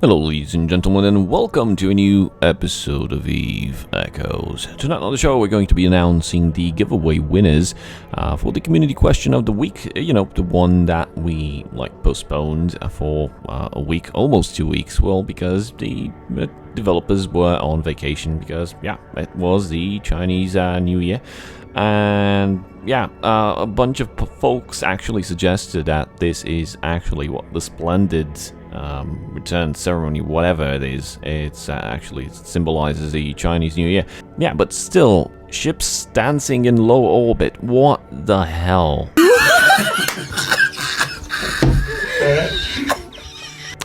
Hello ladies and gentlemen, and welcome to a new episode of Eve Echoes. Tonight on the show we're going to be announcing the giveaway winners for the community question of the week. You know, the one that we postponed for a week, almost 2 weeks, well, because the developers were on vacation because, yeah, it was the Chinese New Year. And yeah, a bunch of folks actually suggested that this is actually what the Splendid return ceremony, whatever it is. It's actually, it symbolizes the Chinese New Year. Yeah, but still, ships dancing in low orbit. What the hell?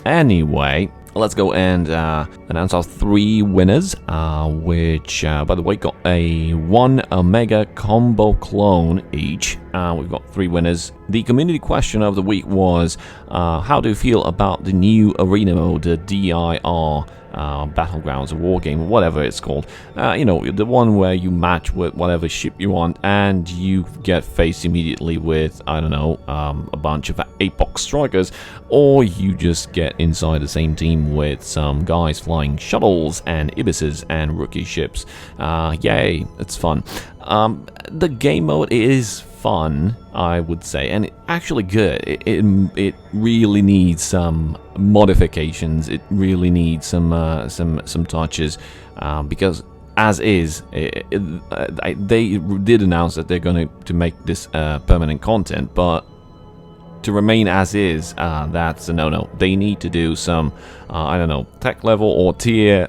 Anyway, let's go and announce our 3 winners, which, by the way, got a 1 Omega combo clone each. We've got 3 winners. The community question of the week was, how do you feel about the new arena mode, the DIR Battlegrounds, War Game, whatever it's called. You know, the one where you match with whatever ship you want and you get faced immediately with, I don't know, a bunch of apox strikers, or you just get inside the same team with some guys flying shuttles and ibises and rookie ships. Yay, it's fun. The game mode is fun, I would say, and actually good. It really needs some modifications. It really needs some touches, because as is, they did announce that they're going to make this permanent content, but to remain as is, that's a no-no. They need to do some, I don't know, tech level or tier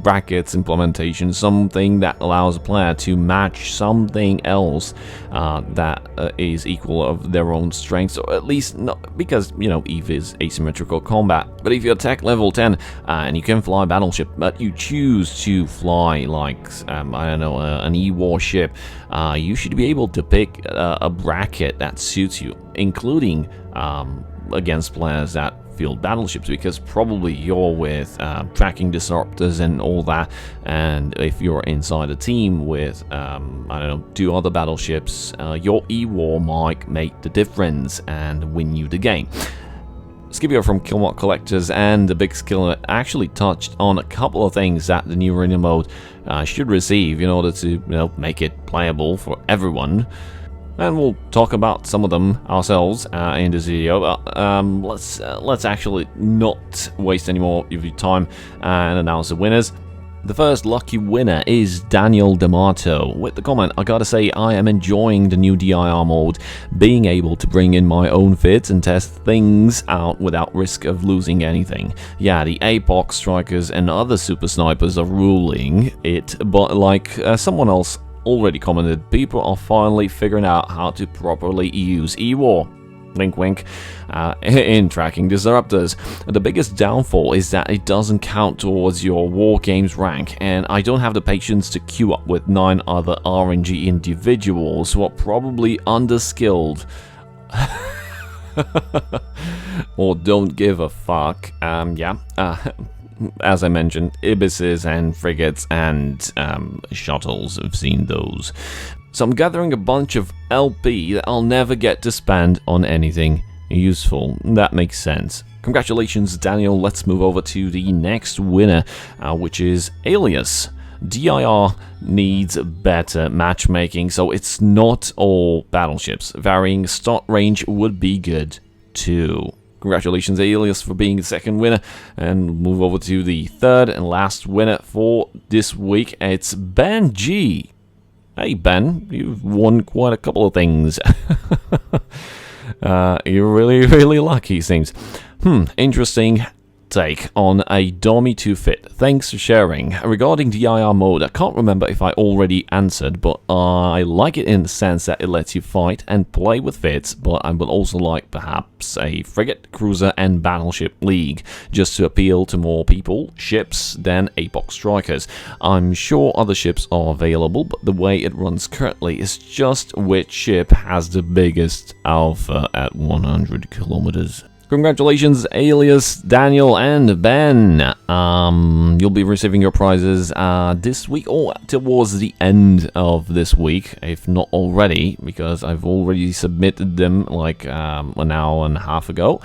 brackets implementation, something that allows a player to match something else that is equal of their own strengths, or at least not, because, you know, EVE is asymmetrical combat. But if you're tech level 10 and you can fly battleship, but you choose to fly like, I don't know, an E-War ship, you should be able to pick a bracket that suits you, including against players that field battleships, because probably you're with tracking disruptors and all that, and if you're inside a team with I don't know, 2 other battleships, your E-War might make the difference and win you the game. Skipio from Killmark Collectors and the Big Skiller actually touched on a couple of things that the new arena mode should receive in order to, you know, make it playable for everyone. And we'll talk about some of them ourselves in this video. Let's actually not waste any more of your time and announce the winners. The first lucky winner is Daniel D'Amato with the comment, I gotta say I am enjoying the new DIR mode, being able to bring in my own fits and test things out without risk of losing anything. Yeah, the apox strikers and other super snipers are ruling it, but like someone else already commented, people are finally figuring out how to properly use E-War. Wink wink, in tracking disruptors. The biggest downfall is that it doesn't count towards your war games rank, and I don't have the patience to queue up with 9 other RNG individuals who are probably underskilled or don't give a fuck. As I mentioned, ibises and frigates and shuttles, I've seen those. So I'm gathering a bunch of LP that I'll never get to spend on anything useful. That makes sense. Congratulations, Daniel. Let's move over to the next winner, which is Alias. DIR needs better matchmaking, so it's not all battleships. Varying start range would be good too. Congratulations, Alias, for being the second winner. And move over to the third and last winner for this week. It's Ben G. Hey, Ben, you've won quite a couple of things. You're really lucky, it seems. Interesting take on a Dummy 2 fit. Thanks for sharing. Regarding DIR mode, I can't remember if I already answered, but I like it in the sense that it lets you fight and play with fits, but I would also like perhaps a frigate, cruiser and battleship league, just to appeal to more people, ships, than apox strikers. I'm sure other ships are available, but the way it runs currently is just which ship has the biggest alpha at 100 kilometers. Congratulations, Alias, Daniel, and Ben. You'll be receiving your prizes this week or towards the end of this week, if not already, because I've already submitted them like an hour and a half ago.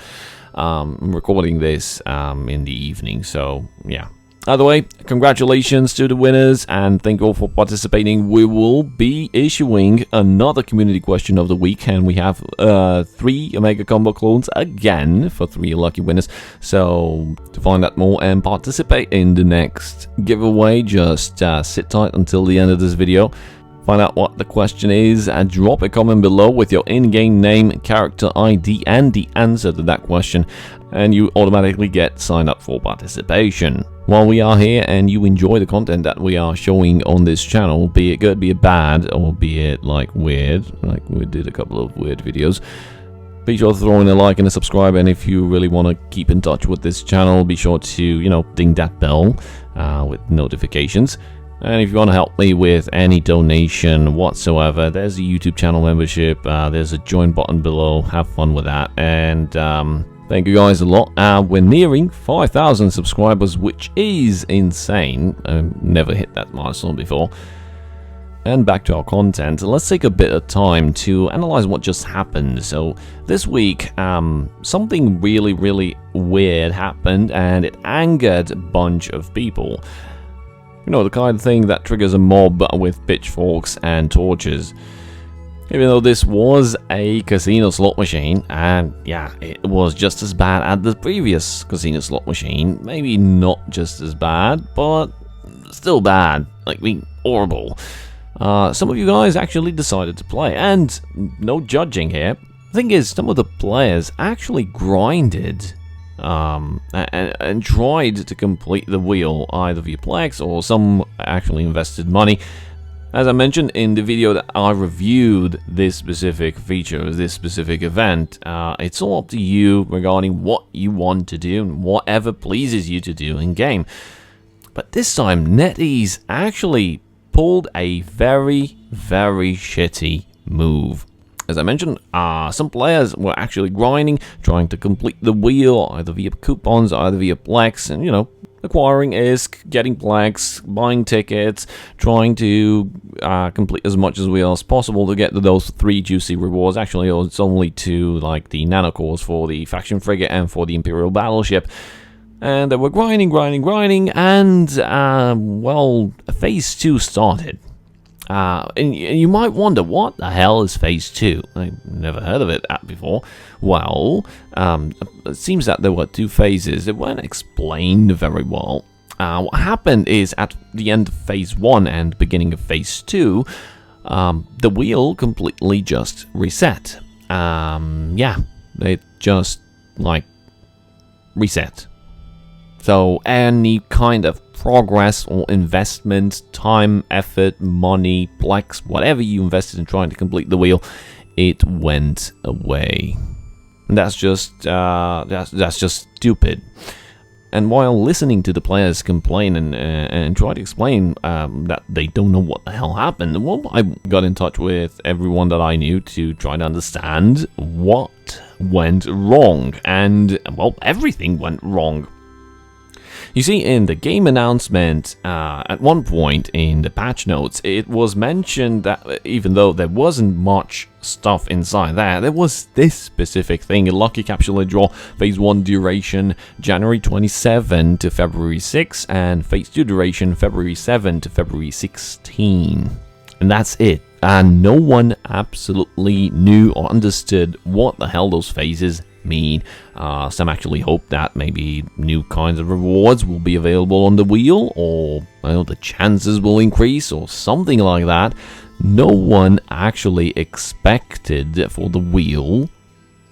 I'm recording this in the evening, so yeah. Either way, congratulations to the winners, and thank you all for participating. We will be issuing another community question of the week, and we have 3 Omega Combo clones again for 3 lucky winners. So to find out more and participate in the next giveaway, just sit tight until the end of this video. Find out what the question is and drop a comment below with your in-game name, character ID, and the answer to that question, and you automatically get signed up for participation. While we are here and you enjoy the content that we are showing on this channel, be it good, be it bad, or be it like weird, like we did a couple of weird videos, be sure to throw in a like and a subscribe. And if you really want to keep in touch with this channel, be sure to, you know, ding that bell with notifications. And if you want to help me with any donation whatsoever, there's a YouTube channel membership, there's a join button below. Have fun with that, and thank you guys a lot. We're nearing 5,000 subscribers, which is insane. I've never hit that milestone before. And back to our content, let's take a bit of time to analyze what just happened. So this week, something really weird happened, and it angered a bunch of people. You know, the kind of thing that triggers a mob with pitchforks and torches. Even though this was a casino slot machine, and yeah, it was just as bad as the previous casino slot machine. Maybe not just as bad, but still bad. Like, horrible. Some of you guys actually decided to play, and no judging here. The thing is, some of the players actually grinded and tried to complete the wheel either via Plex, or some actually invested money. As I mentioned in the video that I reviewed this specific feature, this specific event, it's all up to you regarding what you want to do and whatever pleases you to do in game. But this time, NetEase actually pulled a very shitty move. As I mentioned, some players were actually grinding, trying to complete the wheel, either via coupons, either via Plex, and, you know, acquiring ISK, getting Plex, buying tickets, trying to complete as much as wheel as possible to get to those 3 juicy rewards. Actually, it's only 2, like the nanocores for the faction frigate and for the Imperial battleship. And they were grinding, and, well, Phase 2 started. And you might wonder, what the hell is Phase 2? I've never heard of it before. Well, it seems that there were 2 phases. It weren't explained very well. What happened is, at the end of Phase 1 and beginning of Phase 2, the wheel completely just reset. Yeah, it just, like, reset. So any kind of progress or investment, time, effort, money, Plex, whatever you invested in trying to complete the wheel, it went away. And that's just stupid. And while listening to the players complain and try to explain that they don't know what the hell happened, well, I got in touch with everyone that I knew to try to understand what went wrong. And, well, everything went wrong. You see, in the game announcement, at one point in the patch notes, it was mentioned that even though there wasn't much stuff inside there was this specific thing: a Lucky Capsuleer Draw, Phase 1 duration, January 27 to February 6, and Phase 2 duration, February 7 to February 16. And that's it. And no one absolutely knew or understood what the hell those phases mean. Some actually hope that maybe new kinds of rewards will be available on the wheel, or, well, the chances will increase, or something like that. No one actually expected for the wheel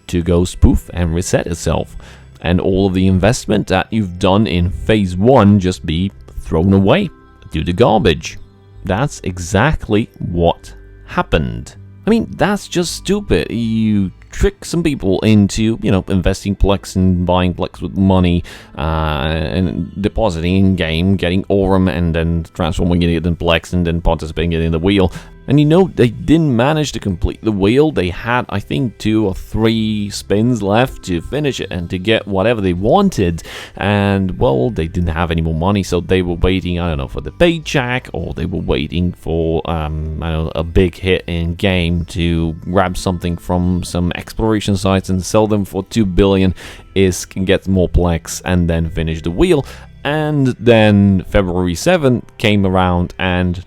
to go spoof and reset itself, and all of the investment that you've done in Phase 1 just be thrown away due to garbage. That's exactly what happened. I mean, that's just stupid. You trick some people into, you know, investing Plex and buying Plex with money, and depositing in game, getting Aurum, and then transforming it in Plex, and then participating in the wheel. And you know, they didn't manage to complete the wheel. They had, I think, 2 or 3 spins left to finish it and to get whatever they wanted. And, well, they didn't have any more money, so they were waiting, I don't know, for the paycheck, or they were waiting for, I don't know, a big hit in game to grab something from some exploration sites and sell them for 2 billion, get more Plex, and then finish the wheel. And then February 7th came around and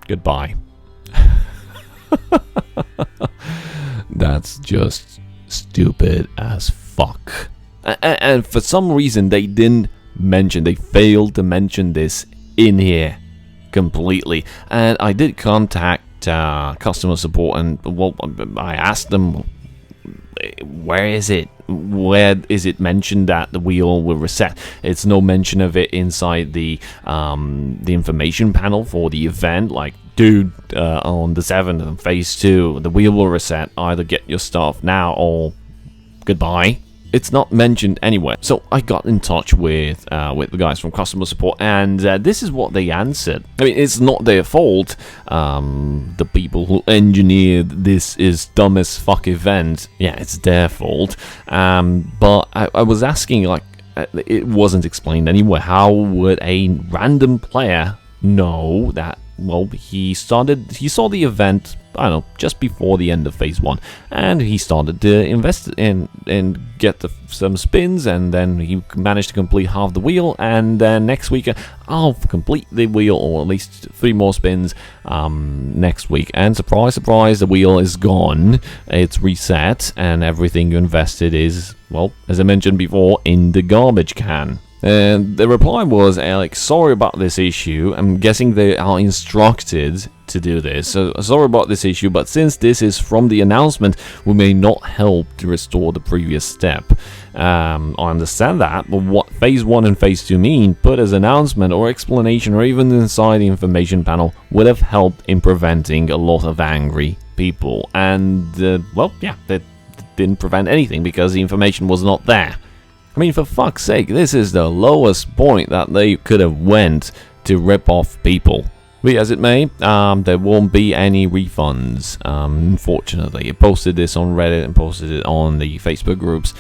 goodbye. That's just stupid as fuck. And for some reason they failed to mention this in here completely. And I did contact customer support, and well, I asked them, where is it mentioned that the wheel will reset? It's no mention of it inside the information panel for the event, like, dude, on the 7th of phase 2 the wheel will reset, either get your stuff now or goodbye. It's not mentioned anywhere. So I got in touch with the guys from customer support, and this is what they answered. I mean, it's not their fault. The people who engineered this is dumb as fuck event, yeah, it's their fault. But I was asking, like, it wasn't explained anywhere. How would a random player know that? Well, he saw the event, I don't know, just before the end of phase 1, and he started to invest in and get some spins, and then he managed to complete half the wheel, and then next week I'll complete the wheel, or at least 3 more spins next week, and surprise, surprise, the wheel is gone, it's reset, and everything you invested is, well, as I mentioned before, in the garbage can. And the reply was, Alex, sorry about this issue. I'm guessing they are instructed to do this. So sorry about this issue, but since this is from the announcement, we may not help to restore the previous step. I understand that, but what phase 1 and phase 2 mean, put as announcement or explanation or even inside the information panel would have helped in preventing a lot of angry people. And, well, yeah, that didn't prevent anything because the information was not there. I mean, for fuck's sake, this is the lowest point that they could have went to rip off people. Be as it may, there won't be any refunds, unfortunately. I posted this on Reddit and posted it on the Facebook groups.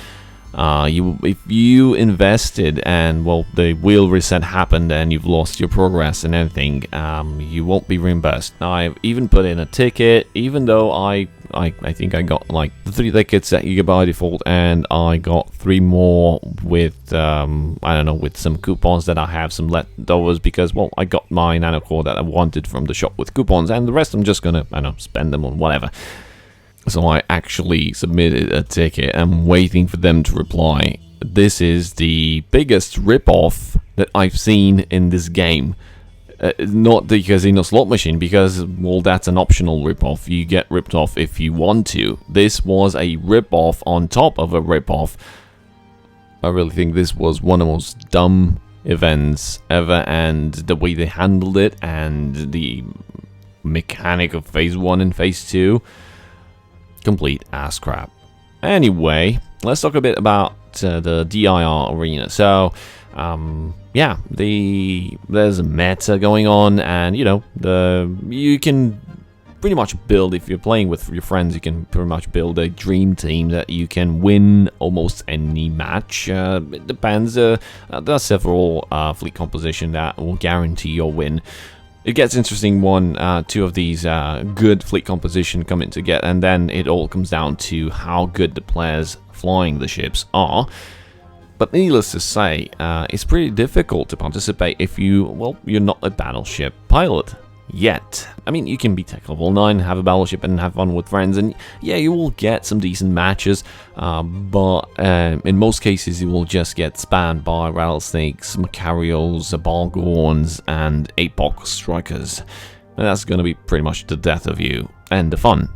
If you invested and, well, the wheel reset happened and you've lost your progress and everything, you won't be reimbursed. I've even put in a ticket, even though I think I got like the 3 tickets that you get by default, and I got 3 more with, I don't know, with some coupons that I have some leftovers because, well, I got my nanocore that I wanted from the shop with coupons, and the rest I'm just gonna, I don't know, spend them on whatever. So I actually submitted a ticket. I'm waiting for them to reply. This is the biggest rip-off that I've seen in this game. Not the casino slot machine, because, well, that's an optional rip-off. You get ripped off if you want to. This was a rip-off on top of a rip-off. I really think this was one of the most dumb events ever, and the way they handled it, and the mechanic of phase 1 and phase 2. Complete ass crap. Anyway, let's talk a bit about the DIR Arena. So, yeah, there's a meta going on, and, you know, you can pretty much build, if you're playing with your friends, you can pretty much build a dream team that you can win almost any match. It depends. There are several fleet composition that will guarantee your win. It gets interesting when 2 of these good fleet composition come in together, and then it all comes down to how good the players flying the ships are. But needless to say, it's pretty difficult to participate if you're not a battleship pilot yet. I mean, you can be tech level 9, have a battleship and have fun with friends, and yeah, you will get some decent matches, but in most cases you will just get spammed by rattlesnakes, Macarios, Bargorns, and Apoc strikers. And that's going to be pretty much the death of you and the fun.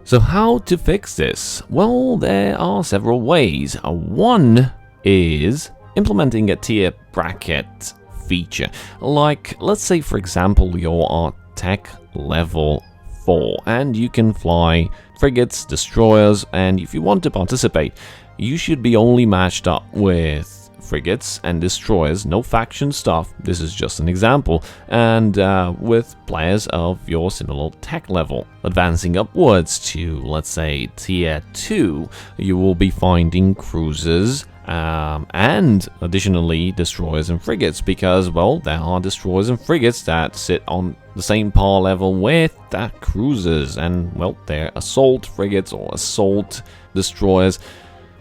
So how to fix this? Well, there are several ways. One is implementing a tier bracket feature. Like, let's say for example you're tech level 4 and you can fly frigates, destroyers, and if you want to participate, you should be only matched up with frigates and destroyers, no faction stuff. This is just an example, and with players of your similar tech level. Advancing upwards to, let's say, tier 2, you will be finding cruisers and additionally destroyers and frigates, because, well, there are destroyers and frigates that sit on the same par level with cruisers, and, well, they're assault frigates or assault destroyers,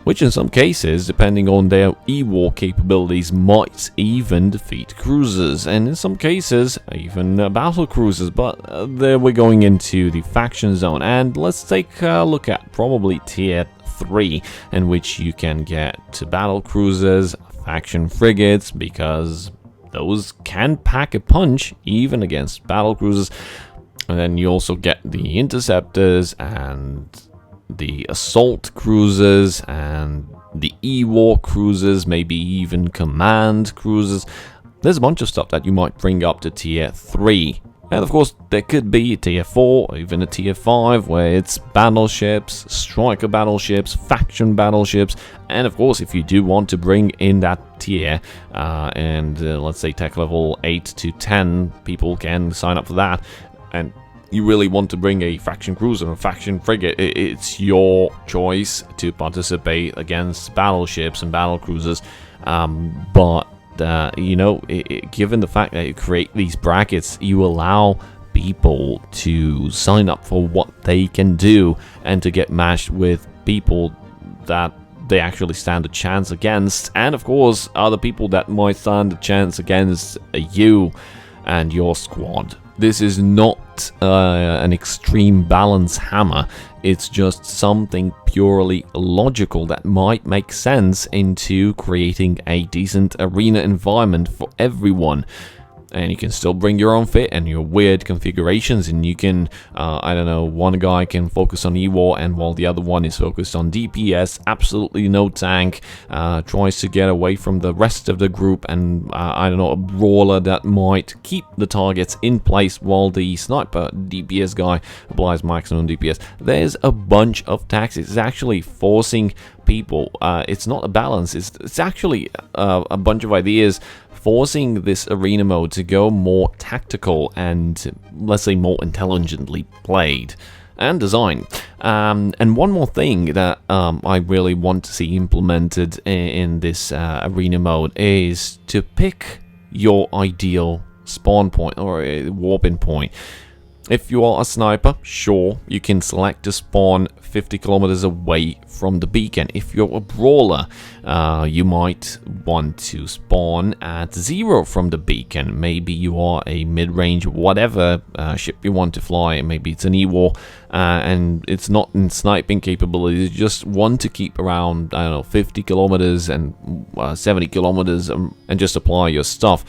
which in some cases, depending on their E-war capabilities, might even defeat cruisers, and in some cases, even battle cruisers. But there we're going into the faction zone, and let's take a look at probably tier 3, in which you can get battle cruisers, faction frigates, because those can pack a punch even against battle cruisers. And then you also get the interceptors and the assault cruisers and the E-war cruisers, maybe even command cruisers. There's a bunch of stuff that you might bring up to tier 3. And of course, there could be a tier 4 or even a tier 5 where it's battleships, striker battleships, faction battleships, and of course, if you do want to bring in that tier, let's say tech level 8 to 10, people can sign up for that, and you really want to bring a faction cruiser or a faction frigate, it's your choice to participate against battleships and battle cruisers, but you know, given the fact that you create these brackets, you allow people to sign up for what they can do and to get matched with people that they actually stand a chance against, and of course other people that might stand a chance against you and your squad. This is not an extreme balance hammer, it's just something purely logical that might make sense into creating a decent arena environment for everyone. And you can still bring your own fit and your weird configurations, and you can, I don't know, one guy can focus on E-war, and while the other one is focused on DPS, absolutely no tank, tries to get away from the rest of the group, and, I don't know, a brawler that might keep the targets in place while the sniper DPS guy applies maximum DPS. There's a bunch of tactics. It's actually forcing people, it's not a balance, it's actually a bunch of ideas forcing this arena mode to go more tactical and, let's say, more intelligently played and designed. And one more thing that I really want to see implemented in this arena mode is to pick your ideal spawn point or warping point. If you are a sniper, sure, you can select to spawn 50 kilometers away from the beacon. If you're a brawler, you might want to spawn at 0 from the beacon. Maybe you are a mid-range, whatever ship you want to fly. Maybe it's an E-war, and it's not in sniping capabilities. You just want to keep around, I don't know, 50 kilometers and 70 kilometers and just apply your stuff.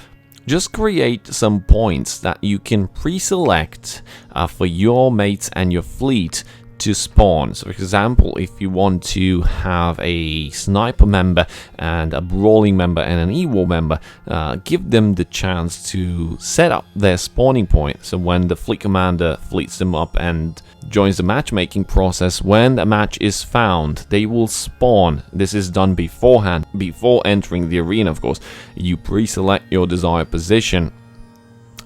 Just create some points that you can pre-select for your mates and your fleet to spawn. So for example, if you want to have a sniper member and a brawling member and an E-war member, give them the chance to set up their spawning point. So when the fleet commander fleets them up and joins the matchmaking process, when a match is found, they will spawn. This is done beforehand, before entering the arena, of course. You pre-select your desired position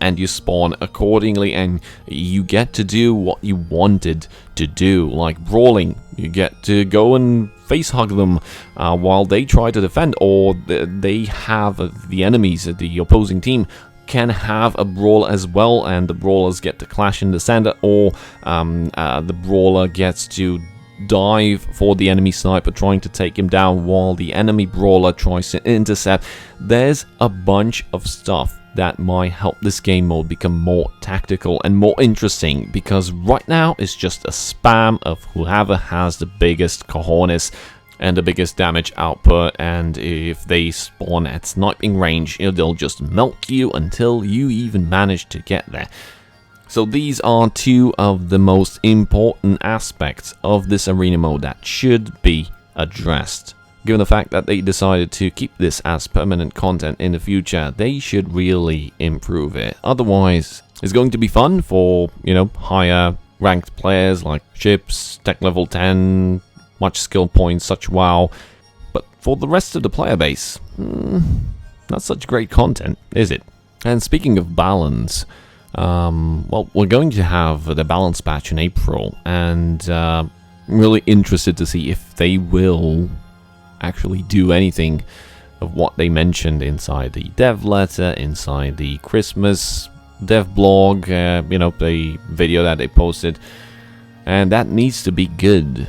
and you spawn accordingly, and you get to do what you wanted to do. Like brawling, you get to go and face hug them while they try to defend, or they have the enemies, the opposing team can have a brawl as well, and the brawlers get to clash in the center, or the brawler gets to dive for the enemy sniper trying to take him down while the enemy brawler tries to intercept. There's a bunch of stuff that might help this game mode become more tactical and more interesting, because right now it's just a spam of whoever has the biggest cojones and the biggest damage output, and if they spawn at sniping range, they'll just milk you until you even manage to get there. So these are two of the most important aspects of this arena mode that should be addressed. Given the fact that they decided to keep this as permanent content in the future, they should really improve it. Otherwise, it's going to be fun for, you know, higher ranked players like ships, tech level 10, much skill points, such wow. But for the rest of the player base, not such great content, is it? And speaking of balance, well, we're going to have the balance patch in April, and really interested to see if they will actually do anything of what they mentioned inside the dev letter, inside the Christmas dev blog, you know, the video that they posted. And that needs to be good.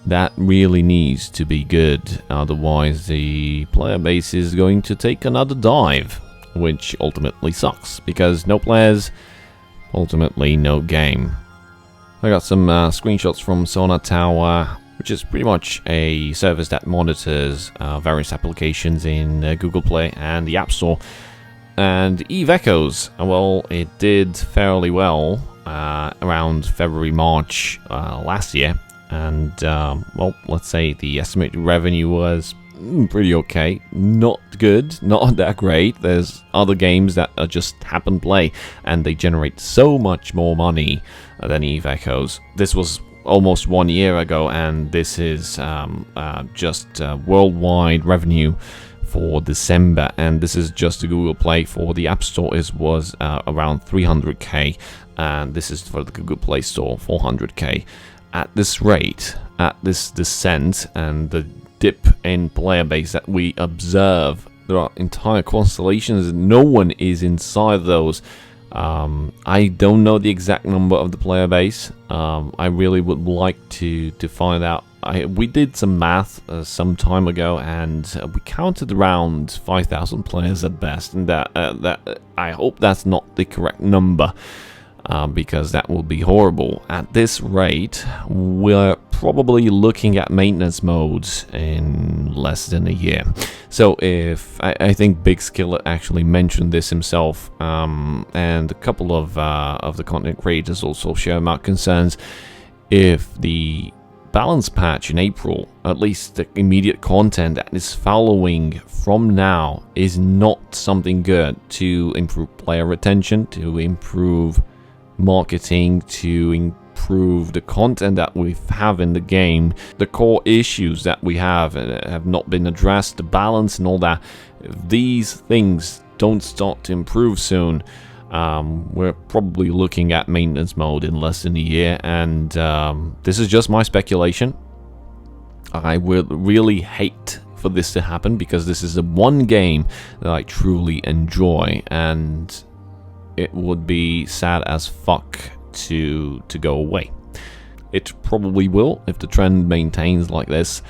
That really needs to be good. Otherwise, the player base is going to take another dive, which ultimately sucks, because no players, ultimately no game. I got some screenshots from Sonar Tower, which is pretty much a service that monitors various applications in Google Play and the App Store. And Eve Echoes, well, it did fairly well around February, March last year. And, well, let's say the estimated revenue was pretty okay. Not good, not that great. There's other games that just happen to play, and they generate so much more money than Eve Echoes. This was almost 1 year ago, and this is just worldwide revenue for December, and this is just the Google Play. For the App Store was around 300k, and this is for the Google Play Store, 400k. At this rate, at this descent, and the dip in player base that we observe, there are entire constellations, no one is inside those. I don't know the exact number of the player base. I really would like to find out. We did some math some time ago, and we counted around 5,000 players at best, and that I hope that's not the correct number, because that will be horrible. At this rate, we're probably looking at maintenance modes in less than a year. So if I think Big Skillet actually mentioned this himself, and a couple of the content creators also share my concerns. If the balance patch in April, at least the immediate content that is following from now, is not something good to improve player retention, to improve marketing, to improve the content that we have in the game, the core issues that we have not been addressed, the balance and all that. If these things don't start to improve soon, we're probably looking at maintenance mode in less than a year, and this is just my speculation. I would really hate for this to happen, because this is the one game that I truly enjoy, and it would be sad as fuck to go away. It probably will if the trend maintains like this,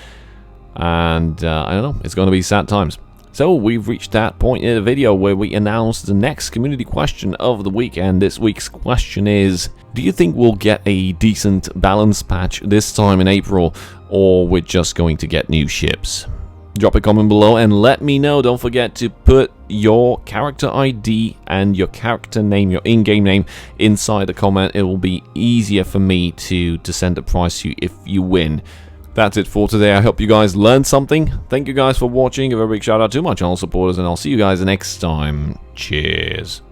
and I don't know, it's going to be sad times. So we've reached that point in the video where we announce the next community question of the week, and this week's question is: do you think we'll get a decent balance patch this time in April, or we're just going to get new ships? Drop a comment below and let me know. Don't forget to put your character ID and your character name, your in-game name, inside the comment. It will be easier for me to send a prize to you if you win. That's it for today. I hope you guys learned something. Thank you guys for watching. A very big shout out to my channel supporters, and I'll see you guys next time. Cheers.